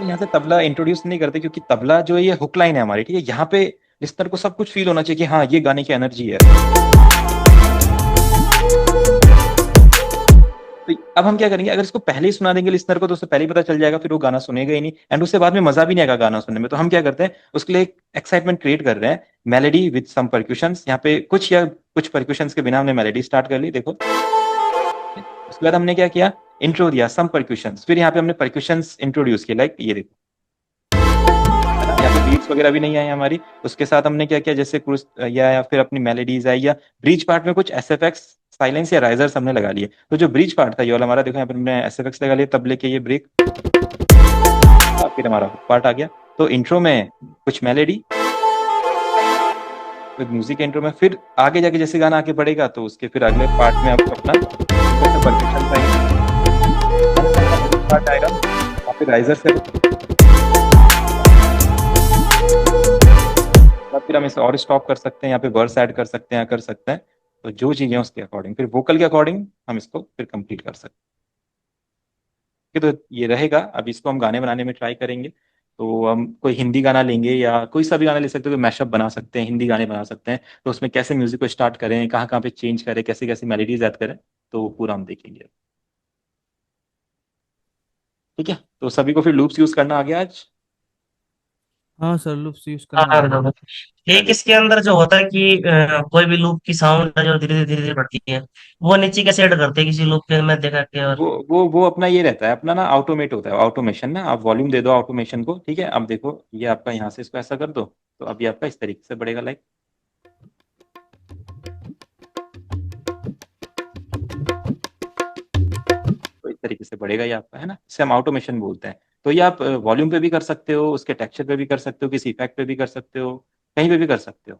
यहाँ से तबला इंट्रोड्यूस नहीं करते, क्योंकि तबला जो है ये हुक लाइन है हमारी, ठीक है, यहाँ पे लिसनर को सब कुछ फील होना चाहिए कि हाँ ये गाने की एनर्जी है। तो अब हम क्या करेंगे, अगर इसको पहले ही सुना देंगे लिसनर को, तो उसे पहले ही पता चल जाएगा, फिर वो गाना सुनेगा ही नहीं, एंड उससे बाद में मजा भी नहीं आएगा गाना सुनने में। तो हम क्या करते हैं, उसके लिए एक एक्साइटमेंट क्रिएट कर रहे हैं, मेलेडी विद सम परक्यूशंस, यहाँ पे कुछ या कुछ परक्यूशंस के बिना हमने मेलेडी स्टार्ट कर ली, देखो। उसके बाद हमने क्या किया, इंट्रो दिया सम परक्यूशंस, फिर यहाँ पे हमने परक्यूशंस इंट्रोड्यूस किए, लाइक ये देखो, है ना, यहाँ पे बीट्स वगैरह भी नहीं आई हमारी। उसके साथ हमने क्या किया, जैसे क्रूज या फिर अपनी मेलेडीज आई, या ब्रिज पार्ट में कुछ एसएफएक्स, साइलेंस या राइजर्स हमने लगा लिए। तो जो ब्रिज पार्ट था ये वाला हमारा, देखो यहाँ पे हमने एसएफएक्स लगा लिए, तबले के ये ब्रेक, फिर हमारा पार्ट आ गया। तो इंट्रो में कुछ मेलेडी विद म्यूजिक इंट्रो में, फिर आगे जाके जैसे गाना आगे बढ़ेगा, तो उसके फिर अगले पार्ट में आप अपना परफेक्शन पार्ट आएगा, और फिर राइजर से फिर हम इसे और स्टॉप कर सकते हैं, यहाँ पे वर्स ऐड कर सकते हैं, कर सकते हैं। तो जो चीजें हैं उसके अकॉर्डिंग, फिर वोकल के अकॉर्डिंग हम इसको फिर कंप्लीट कर सकते हैं। तो ये रहेगा, अब इसको हम गाने बनाने में ट्राई करेंगे। तो हम कोई हिंदी गाना लेंगे या कोई सा भी गाना ले सकते हो, कोई मैशअप बना सकते हैं, हिंदी गाने बना सकते हैं। तो उसमें कैसे म्यूजिक को स्टार्ट करें, कहाँ कहाँ पे चेंज करें, कैसे कैसे मेलोडीज ऐड करें, तो वो पूरा हम देखेंगे। ठीक है, तो सभी को फिर लूप्स यूज करना आ गया आज। हाँ सर, लूप्स यूज हाँ करना आ हाँ, गया। बिल्कुल। एक चलिए, इसके अंदर जो होता है कि कोई भी लूप की साउंड है जो धीरे धीरे बढ़ती है, वो नीचे कैसे ऐड करते हैं किसी लूप के, मैं देखा कि और। वो अपना ये रहता है, अपना ना ऑटोमेट होता है, ऑटोमेशन ना, आप वॉल्यूम दे दो ऑटोमेशन को, ठीक है। अब देखो ये आपका यहाँ से इसको ऐसा कर दो, तो अभी आपका इस तरीके से बढ़ेगा, लाइक तो इस तरीके से बढ़ेगा ये आपका, है ना, इसे हम ऑटोमेशन बोलते हैं। तो ये आप वॉल्यूम पे भी कर सकते हो, उसके टेक्सचर पे भी कर सकते हो, किसी इफेक्ट पे भी कर सकते हो, कहीं पे भी कर सकते हो।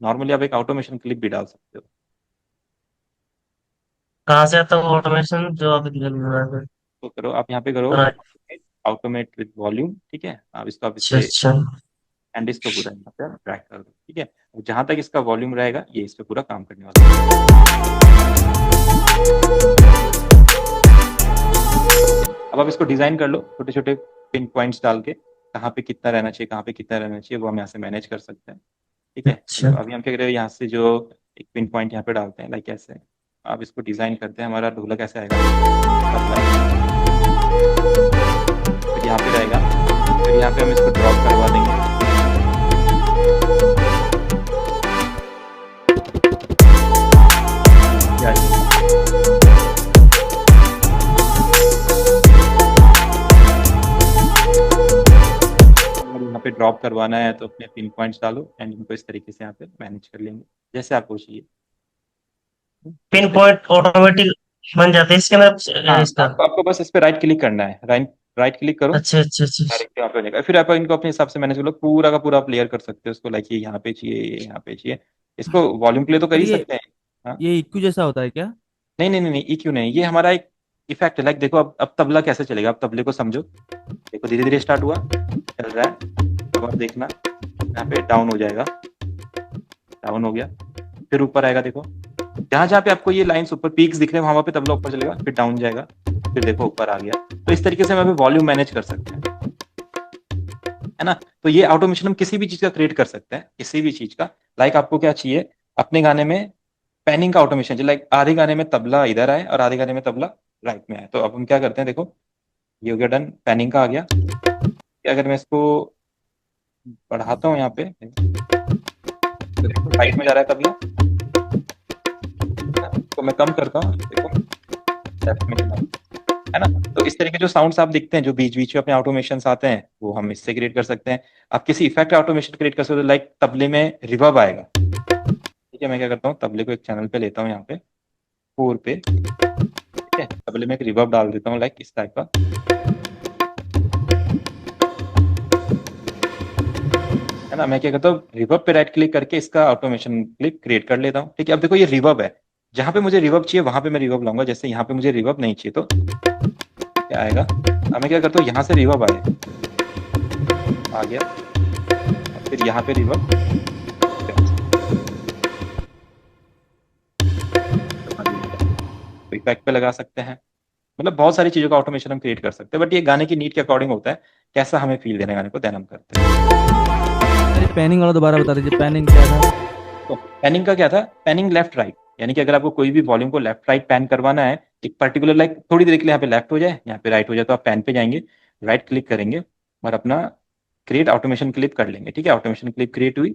नॉर्मली आप एक ऑटोमेशन क्लिप भी डाल सकते हो। कहाँ से आता है ऑटोमेशन जो आप धीरे धीरे। तो करो, आप यहाँ पे करो अच्छा ऑटोमेट विद वॉल्यूम, ठीक है। आप इसे अच्छा। एंड इसको पूरा यहाँ पे ड्रैग कर दो, ठीक है। जहां तक इसका वॉल्यूम रहेगा ये इस पे पूरा काम करने वाला है। अब आप इसको डिजाइन कर लो, छोटे छोटे पिन पॉइंट्स डाल के, कहाँ पे कितना रहना चाहिए, कहाँ पे कितना रहना चाहिए, वो हम यहाँ से मैनेज कर सकते हैं। ठीक है, अच्छा तो अभी हम क्या करें, यहाँ से जो एक पिन पॉइंट यहाँ पे डालते हैं, लाइक ऐसे, आप इसको डिजाइन करते हैं, हमारा ढोलक ऐसे आएगा, फिर यहाँ पे रहेगा, फिर यहाँ पे हम इसको ड्रॉप करवा देंगे। अगर यहाँ पे ड्रॉप करवाना है तो अपने पिन पॉइंट्स डालो एंड इनको इस तरीके से यहाँ पे मैनेज कर लेंगे जैसे आपको चाहिए। पिन पॉइंट ऑटोमेटिक बन जाते हैं इसके अंदर हाँ, इसका। आपको बस इस पे राइट क्लिक करना है, राइट क्लिक करो, अच्छा अच्छा अच्छा। डायरेक्ट यहाँ पे हो जाएगा। फिर आप इनको अपने हिसाब से मैनेज कर लो, पूरा का पूरा आप लेयर कर सकते हो इसको, लाइक ये यहाँ पे चाहिए, ये यहाँ पे चाहिए। इसको वॉल्यूम के लिए तो कर सर ही सकते हैं। हाँ, ये इक्यू जैसा होता है क्या? नहीं नहीं नहीं नहीं, EQ नहीं, ये हमारा एक इफेक्ट है। लाइक देखो, अब तबला कैसे चलेगा, अब तबले को समझो। देखो धीरे धीरे स्टार्ट हुआ, चल रहा है, अब आप देखना यहाँ पे डाउन हो जाएगा, डाउन हो गया, फिर ऊपर आएगा। देखो जहां जहां पे आपको ये लाइंस ऊपर पीक्स दिख रहे हैं वहां पे तबला ऊपर चलेगा, फिर डाउन जाएगा, फिर देखो ऊपर आ गया। तो इस तरीके से हम वॉल्यूम मैनेज कर सकते हैं, है ना। तो ये ऑटोमेशन हम किसी भी चीज का क्रिएट कर सकते हैं, किसी भी चीज का। लाइक आपको क्या चाहिए अपने गाने में, पैनिंग का ऑटोमेशन चाहिए। लाइक आधे गाने में तबला इधर आए और आधे गाने में तबला राइट में आए, तो अब हम क्या करते हैं, देखो ये हो गया डन, पैनिंग का आ गया। अगर मैं इसको बढ़ाता हूँ यहाँ पे, तो देखो राइट में जा रहा है तबला, तो मैं कम करता हूँ, देखो लेफ्ट में चला, है ना। तो इस तरीके जो साउंड्स आप दिखते हैं, जो बीच बीच में अपने ऑटोमेशन आते हैं, वो हम इससे क्रिएट कर सकते हैं। आप किसी इफेक्ट ऑटोमेशन क्रिएट कर सकते हो, लाइक तबले में रिवर्ब आएगा। ठीक है, मैं क्या करता हूँ, तबले को एक चैनल पे लेता हूँ, यहाँ पे 4 पे, ठीक है, तबले में एक रिवर्ब डाल देता हूँ, लाइक इस टाइप का, है ना। मैं क्या करता हूँ, रिवर्ब पे राइट क्लिक करके इसका ऑटोमेशन क्लिप क्रिएट कर लेता हूँ। ठीक है, अब देखो ये रिवर्ब है, जहां पे मुझे रिवर्ब चाहिए वहां पे मैं रिवर्ब लाऊंगा। जैसे यहाँ पे मुझे रिवर्ब नहीं चाहिए तो क्या आएगा, अब मैं क्या करता हूँ, यहाँ से रिवर्ब आए, आ गया, फिर यहाँ पे रिवर्ब, तो इफेक्ट पे लगा सकते हैं। मतलब बहुत सारी चीजों का ऑटोमेशन हम क्रिएट कर सकते हैं, बट ये गाने की नीड के अकॉर्डिंग होता है, कैसा हमें फील देना है गाने को, देन हम करते हैं। अरे पैनिंग वाला दोबारा बता दीजिए, पैनिंग क्या था? तो पैनिंग का क्या था, पैनिंग लेफ्ट राइट, यानी कि अगर आपको कोई भी वॉल्यूम को लेफ्ट राइट पैन करवाना है, एक पर्टिकुलर लाइक थोड़ी देर के लिए यहाँ पे लेफ्ट हो जाए, यहाँ पे राइट हो जाए, तो आप पैन पे जाएंगे, राइट क्लिक करेंगे और अपना क्रिएट ऑटोमेशन क्लिप कर लेंगे। ठीक है, ऑटोमेशन क्लिप क्रिएट हुई।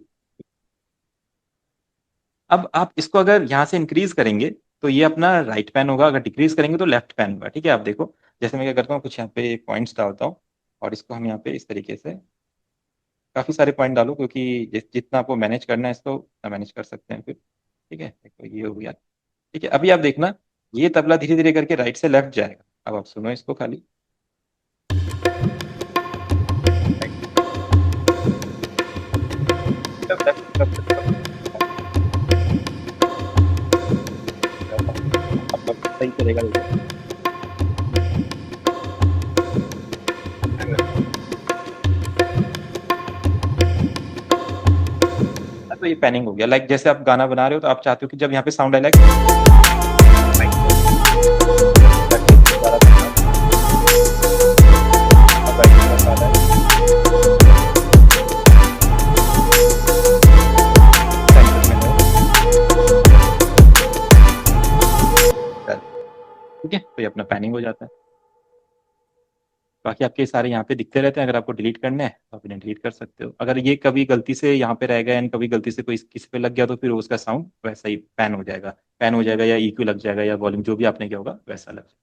अब आप इसको अगर यहाँ से इंक्रीज करेंगे तो ये अपना राइट पैन होगा, अगर डिक्रीज करेंगे तो लेफ्ट पैन होगा। ठीक है, आप देखो जैसे मैं क्या करता हूँ, कुछ यहाँ पे पॉइंट्स डालता हूँ और इसको हम यहाँ पे इस तरीके से काफी सारे पॉइंट डालो, क्योंकि जितना आपको मैनेज करना है इसको मैनेज कर सकते हैं फिर। ठीक है, देखो ये हो गया। ठीक है, अभी आप देखना ये तबला धीरे धीरे करके राइट से लेफ्ट जाएगा। अब आप सुनो इसको खाली, सही करेगा। तो ये पैनिंग हो गया। लाइक जैसे आप गाना बना रहे हो तो आप चाहते हो कि जब यहाँ पे साउंड आए, लाइक ठीक है, तो ये अपना पैनिंग हो जाता है। बाकी आपके सारे यहाँ पे दिखते रहते हैं, अगर आपको डिलीट करना है तो आप इन्हें डिलीट कर सकते हो। अगर ये कभी गलती से यहाँ पे रह गया एंड कभी गलती से कोई किसी पे लग गया तो फिर उसका साउंड वैसा ही पैन हो जाएगा या EQ लग जाएगा या वॉल्यूम जो भी आपने किया होगा वैसा लग जाएगा।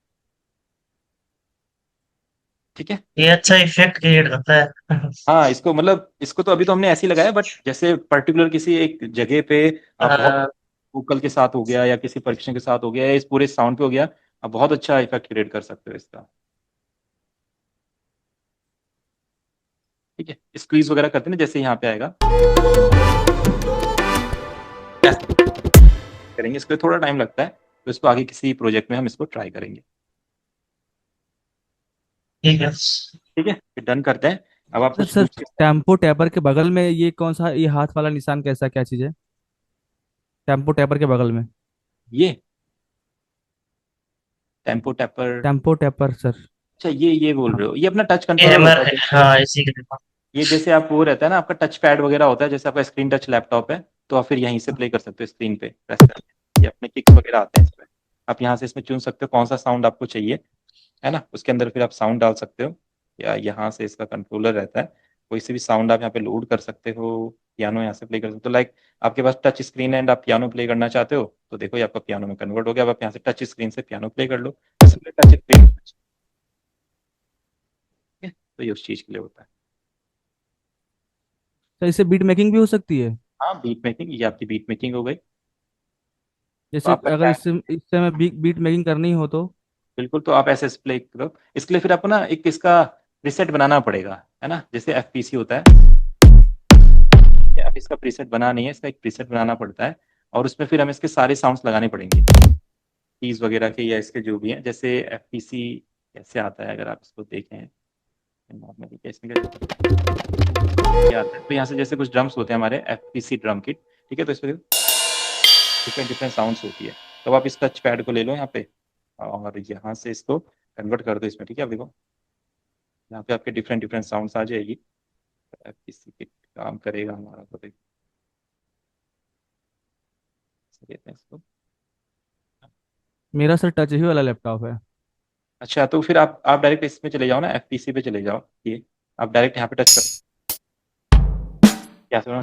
ठीक है, ये अच्छा इफेक्ट क्रिएट करता है। हाँ, इसको मतलब इसको तो अभी तो हमने ऐसे ही लगाया, बट जैसे पर्टिकुलर किसी एक जगह पे आप बहुत हाँ, वोकल के साथ हो गया या किसी परक्शन के साथ हो गया या इस पूरे साउंड पे हो गया, आप बहुत अच्छा इफेक्ट क्रिएट कर सकते हो इसका। ठीक है, स्क्वीज वगैरह करते हैं ना, जैसे यहाँ पे आएगा, ऐसे करेंगे, इसके लिए थोड़ा टाइम लगता है, तो इसको आगे किसी प्रोजेक्ट में हम इसको ट्राई करेंगे। ठीक है। ठीक है, फिर डन करते हैं। अब आप सर कुछ सर लूप्स के साथ, टेम्पो टैपर के बगल में ये कौन सा, ये हाथ वाला निशान कैसा, क्या चीज़ है? टेम्पो टैपर के बगल में। ये tempo tapper, tempo tapper sir. अच्छा ये बोल हाँ। रहे हो, ये अपना टच ये कंट्रोलर होता हमारे, है। हाँ इसी के लिए। ये जैसे आप वो रहता है ना, आपका टच पैड वगैरह होता है, जैसे आपका स्क्रीन टच लैपटॉप है, तो आप फिर यहीं से प्ले कर सकते हो, स्क्रीन पे प्रेस करके। ये अपने किक्स वगैरह आते हैं इसमें। आप यहाँ से इसमें चुन सकते हो कौन सा साउंड आपको चाहिए, है ना। उसके अंदर फिर आप साउंड डाल सकते हो, या यहाँ से इसका कंट्रोलर रहता है, कोई से भी साउंड आप यहाँ पे लोड कर सकते हो। पियानो यहाँ से प्ले कर सकते हो, लाइक आपके पास टच स्क्रीन है एंड आप पियानो प्ले करना चाहते हो, तो देखो ये आपका पियानो में कन्वर्ट हो गया। अब आप यहाँ से टच स्क्रीन से पियानो प्ले कर लो, टच स्क्रीन। तो ये उस चीज के लिए होता है। तो इससे बीट मेकिंग भी हो सकती है? हाँ, बीट मेकिंग, ये आपकी बीट मेकिंग हो गई। तो जैसे आपका अगर क्या है, इससे इससे हमें बीट मेकिंग करनी हो तो? बिल्कुल, तो आप ऐसे प्ले करो। इसके लिए फिर आपको ना एक इसका प्रीसेट बनाना पड़ेगा, है ना, जैसे एफपीसी होता है। अब इसका प्रीसेट बना नहीं है, इसका एक प्रीसेट बनाना पड़ता है, और उसमें फिर हमें इसके सारे साउंड्स लगाने पड़ेंगे, कीज वगैरह के या इसके जो भी हैं। जैसे एफपीसी कैसे आता है, अगर आप इसको देखें नॉर्मली, कैसे क्या आता है, तो यहाँ से जैसे कुछ ड्रम्स होते हैं हमारे एफपीसी ड्रम किट, ठीक है, तो इसमें डिफरेंट डिफरेंट साउंड्स होती है। तो आप इस टच पैड को ले लो यहाँ पे, और यहाँ से इसको कन्वर्ट कर दो इसमें, ठीक है। आप देखो यहाँ पे आपके डिफरेंट डिफरेंट साउंड्स आ जाएगी, एफपीसी किट काम करेगा हमारा, तो देखो ऐसे लेते हैं इसको। मेरा सर टच ही वाला लैपटॉप है। अच्छा, तो फिर आप डायरेक्ट इसमें चले जाओ ना, एफपीसी पे चले जाओ, ये आप डायरेक्ट यहाँ पे टच कर, क्या सुनो,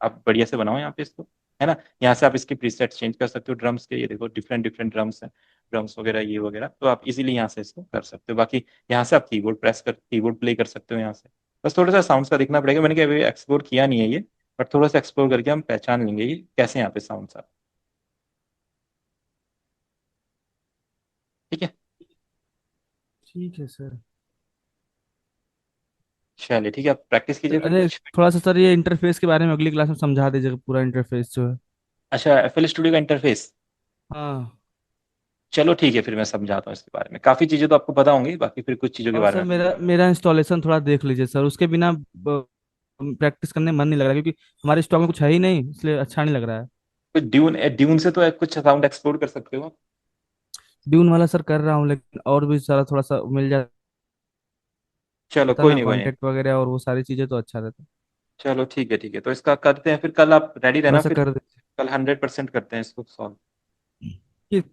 आप बढ़िया से बनाओ यहाँ पे इसको, है ना। यहाँ से आप इसके प्रीसेट चेंज कर सकते हो ड्रम्स के, ये देखो डिफरेंट डिफरेंट ड्रम्स हैं, ड्रम्स वगैरह ये वगैरह, तो आप इजीली यहाँ से इसको कर सकते हो। बाकी यहाँ से आप कीबोर्ड प्ले कर सकते हो यहाँ से। बस थोड़ा सा साउंड्स का देखना पड़ेगा, मैंने कभी एक्सप्लोर किया नहीं है ये, बट थोड़ा सा एक्सप्लोर करके हम पहचान लेंगे ये कैसे यहाँ पे साउंड्स आते हैं। ठीक है, ठीक है सर। चलिए ठीक है, आप प्रैक्टिस कीजिए फिर अरे कुछ। थोड़ा सा सर ये इंटरफेस के बारे में अगली क्लास में समझा दीजिएगा, पूरा इंटरफेस जो है। अच्छा, एफएल स्टूडियो का इंटरफेस, हाँ। चलो ठीक है, फिर मैं समझाता हूँ इसके बारे में। काफी चीजें तो आपको पता होंगी, बाकी फिर कुछ चीजों के और बारे सर में। मेरा मेरा इंस्टॉलेशन थोड़ा देख लीजिए सर, उसके बिना प्रैक्टिस करने में मन नहीं लग रहा, क्योंकि हमारे स्टॉक में कुछ है ही नहीं, इसलिए अच्छा नहीं लग रहा है। कुछ ड्यून ड्यून से तो कुछ साउंड एक्सप्लोर कर सकते हो। ड्यून वाला सर कर रहा हूँ, लेकिन और भी सारा थोड़ा सा मिल चलो जाता कोई ना नहीं, कोई नहीं। कॉन्टेक्ट वगैरह और वो सारी चीज़ें, तो अच्छा रहता। चलो ठीक है, ठीक है, तो इसका करते हैं फिर, कल आप रेडी थोड़ा रहना सा फिर। कर कल 100% करते हैं इसको सॉल्व। दीजिए।